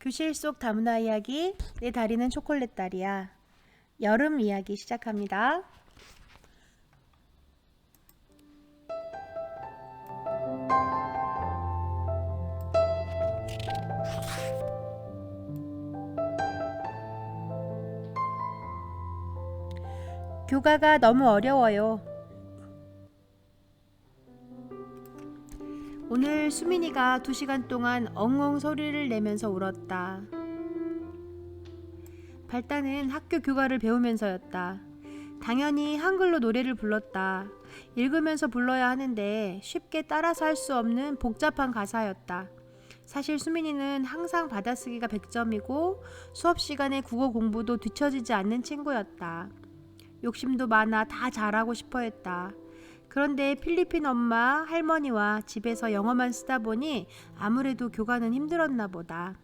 교실 속 다문화 이야기, 내 다리는 초콜릿 다리야. 여름 이야기 시작합니다. 교가가 너무 어려워요. 오늘 수민이가 2시간 동안 엉엉 소리를 내면서 울었다. 발단은 학교 교가를 배우면서였다. 당연히 한글로 노래를 불렀다. 읽으면서 불러야 하는데 쉽게 따라서 할 수 없는 복잡한 가사였다. 사실 수민이는 항상 받아쓰기가 100점이고 수업 시간에 국어 공부도 뒤처지지 않는 친구였다. 욕심도 많아 다 잘하고 싶어 했다. 그런데 필리핀 엄마, 할머니와 집에서 영어만 쓰다 보니 아무래도 교가는 힘들었나 보다.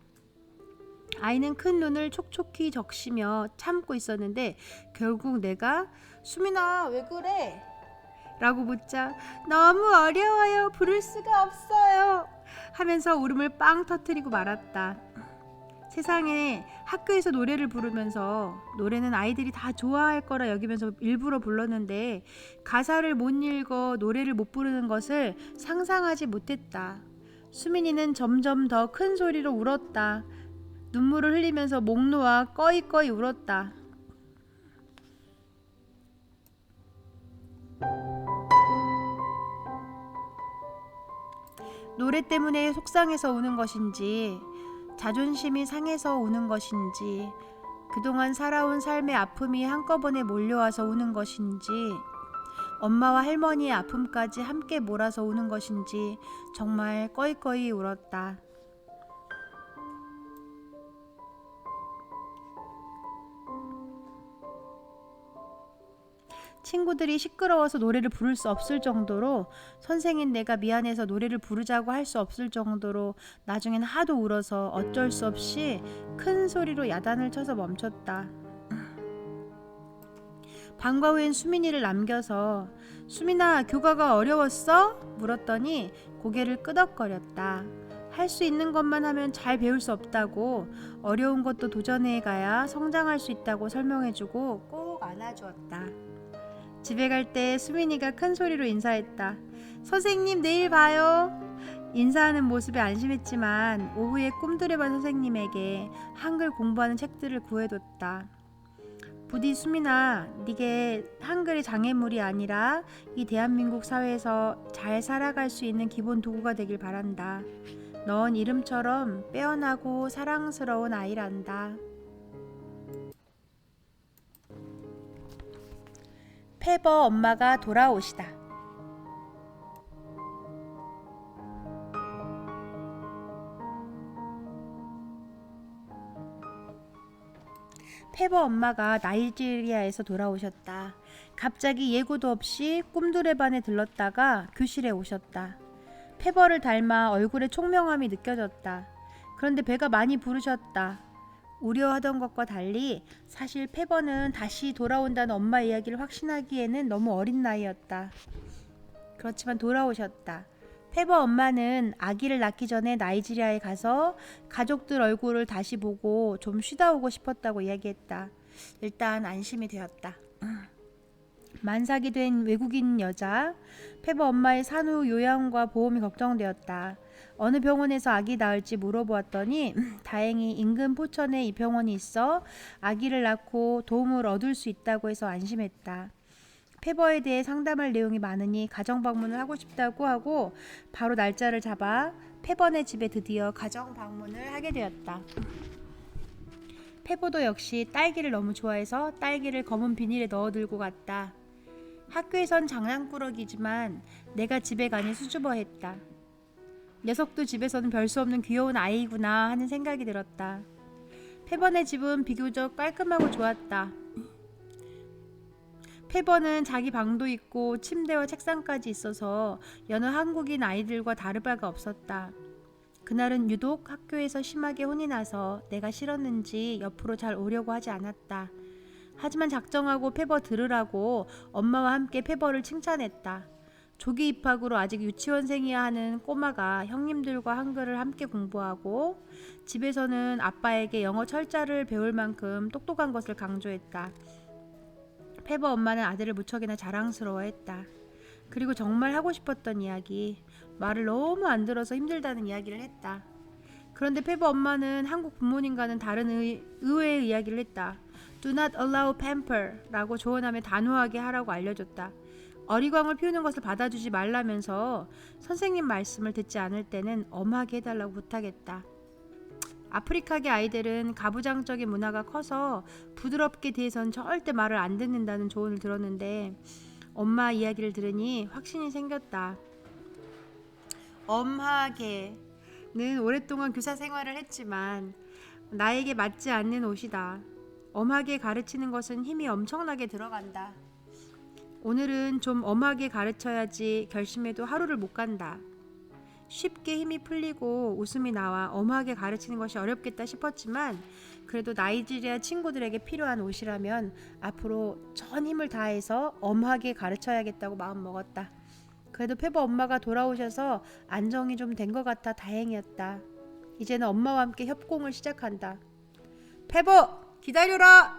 아이는 큰 눈을 촉촉히 적시며 참고 있었는데 결국 내가 수민아 왜 그래? 라고 묻자 너무 어려워요. 부를 수가 없어요. 하면서 울음을 빵 터뜨리고 말았다. 세상에 학교에서 노래를 부르면서 노래는 아이들이 다 좋아할 거라 여기면서 일부러 불렀는데 가사를 못 읽어 노래를 못 부르는 것을 상상하지 못했다. 수민이는 점점 더 큰 소리로 울었다. 눈물을 흘리면서 목 놓아 꺼이꺼이 울었다. 노래 때문에 속상해서 우는 것인지 자존심이 상해서 우는 것인지 그동안 살아온 삶의 아픔이 한꺼번에 몰려와서 우는 것인지 엄마와 할머니의 아픔까지 함께 몰아서 우는 것인지 정말 꺼이꺼이 울었다. 친구들이 시끄러워서 노래를 부를 수 없을 정도로 선생인 내가 미안해서 노래를 부르자고 할 수 없을 정도로 나중엔 하도 울어서 어쩔 수 없이 큰 소리로 야단을 쳐서 멈췄다. 방과 후엔 수민이를 남겨서 수민아 교가가 어려웠어? 물었더니 고개를 끄덕거렸다. 할 수 있는 것만 하면 잘 배울 수 없다고 어려운 것도 도전해가야 성장할 수 있다고 설명해주고 꼭 안아주었다. 집에 갈 때 수민이가 큰 소리로 인사했다. 선생님 내일 봐요. 인사하는 모습에 안심했지만 오후에 꿈들의 반 선생님에게 한글 공부하는 책들을 구해뒀다. 부디 수민아, 네게 한글의 장애물이 아니라 이 대한민국 사회에서 잘 살아갈 수 있는 기본 도구가 되길 바란다. 넌 이름처럼 빼어나고 사랑스러운 아이란다. 페버 엄마가 돌아오시다. 페버 엄마가 나이지리아에서 돌아오셨다. 갑자기 예고도 없이 꿈두레반에 들렀다가 교실에 오셨다. 페버를 닮아 얼굴에 총명함이 느껴졌다. 그런데 배가 많이 부르셨다. 우려하던 것과 달리 사실 페버는 다시 돌아온다는 엄마 이야기를 확신하기에는 너무 어린 나이였다. 그렇지만 돌아오셨다. 페버 엄마는 아기를 낳기 전에 나이지리아에 가서 가족들 얼굴을 다시 보고 좀 쉬다 오고 싶었다고 이야기했다. 일단 안심이 되었다. 만삭이 된 외국인 여자, 페버 엄마의 산후 요양과 보험이 걱정되었다. 어느 병원에서 아기 낳을지 물어보았더니 다행히 인근 포천에 이 병원이 있어 아기를 낳고 도움을 얻을 수 있다고 해서 안심했다. 페버에 대해 상담할 내용이 많으니 가정 방문을 하고 싶다고 하고 바로 날짜를 잡아 페버네 집에 드디어 가정 방문을 하게 되었다. 페버도 역시 딸기를 너무 좋아해서 딸기를 검은 비닐에 넣어 들고 갔다. 학교에선 장난꾸러기지만 내가 집에 가니 수줍어했다. 녀석도 집에서는 별 수 없는 귀여운 아이구나 하는 생각이 들었다. 페버네 집은 비교적 깔끔하고 좋았다. 페버는 자기 방도 있고 침대와 책상까지 있어서 여느 한국인 아이들과 다를 바가 없었다. 그날은 유독 학교에서 심하게 혼이 나서 내가 싫었는지 옆으로 잘 오려고 하지 않았다. 하지만 작정하고 페버 들으라고 엄마와 함께 페버를 칭찬했다. 조기 입학으로 아직 유치원생이야 하는 꼬마가 형님들과 한글을 함께 공부하고 집에서는 아빠에게 영어 철자를 배울 만큼 똑똑한 것을 강조했다. 페버 엄마는 아들을 무척이나 자랑스러워했다. 그리고 정말 하고 싶었던 이야기, 말을 너무 안 들어서 힘들다는 이야기를 했다. 그런데 페버 엄마는 한국 부모님과는 다른 의외의 이야기를 했다. Do not allow pamper 라고 조언하며 단호하게 하라고 알려줬다. 어리광을 피우는 것을 받아주지 말라면서 선생님 말씀을 듣지 않을 때는 엄하게 해달라고 부탁했다. 아프리카계 아이들은 가부장적인 문화가 커서 부드럽게 대해선 절대 말을 안 듣는다는 조언을 들었는데 엄마 이야기를 들으니 확신이 생겼다. 엄하게는 오랫동안 교사 생활을 했지만 나에게 맞지 않는 옷이다. 엄하게 가르치는 것은 힘이 엄청나게 들어간다. 오늘은 좀 엄하게 가르쳐야지 결심해도 하루를 못 간다. 쉽게 힘이 풀리고 웃음이 나와 엄하게 가르치는 것이 어렵겠다 싶었지만 그래도 나이지리아 친구들에게 필요한 옷이라면 앞으로 전 힘을 다해서 엄하게 가르쳐야겠다고 마음먹었다. 그래도 페버 엄마가 돌아오셔서 안정이 좀 된 것 같아 다행이었다. 이제는 엄마와 함께 협공을 시작한다. 페버 기다려라!